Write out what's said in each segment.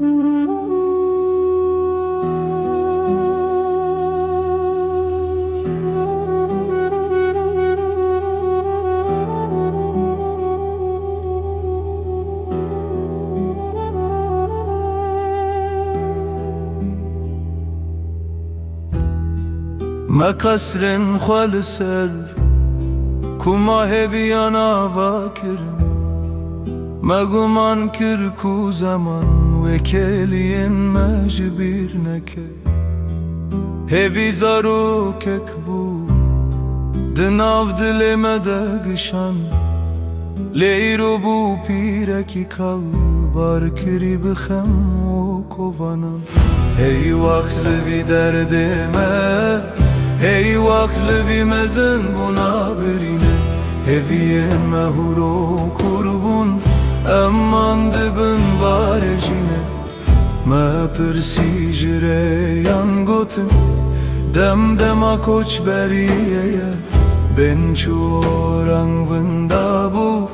ما قصر خالصل كما هبيانا واكرم ما گمان کر کو زمان وکلین مجبیر نکه هوی زارو کک بو دناو دل مدگشان لیرو بو پیرکی کل بار کری بخم و کovanم هی وقت وی derdime هی وقت وی مزن buna برینه هوی مهورو kurбun Aman dibin barejine Ma persi jire yan gotin Dem dema koç beriyeye Ben çuorang vında bu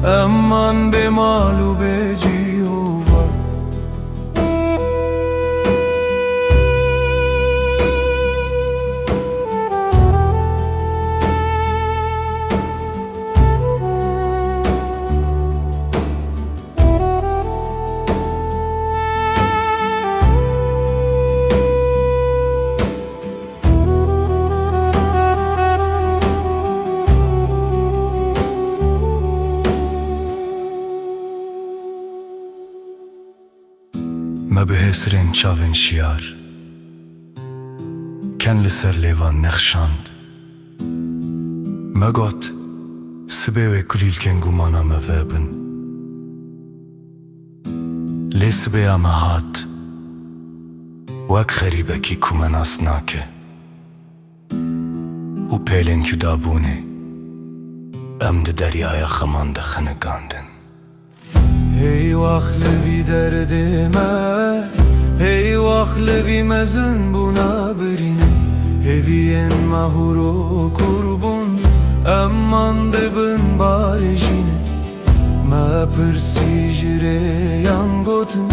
Aman be malu beciyo var ما به حسرین چاوین شیار کن لسر لیوان نخشاند ما گوت سبه و کلیل کن گمانا مفابن لی سبه اما هات وک خریبه کی کمن اسناکه و پیلن کدابونه امد دریای خمان ده خنگاندن Hey vaklevi derdime Hey vaklevi mezin buna birine Heviyen mahuro kurbun Amman debin barejine Ma persi jire yan gotin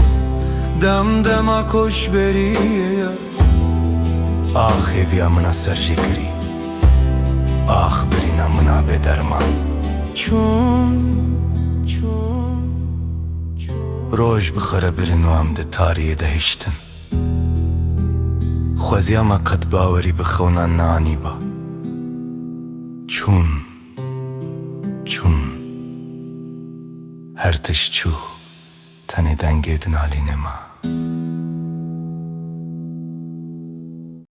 Dem dema koş beriye Ah hevi amına serje kiri Ah birin amına bederman Çun روش بخره برن و هم ده تاریه دهشتن خوزیا ما قد باوری بخونا نانی با چون هر تش چو تنی دنگیدن آلینه ما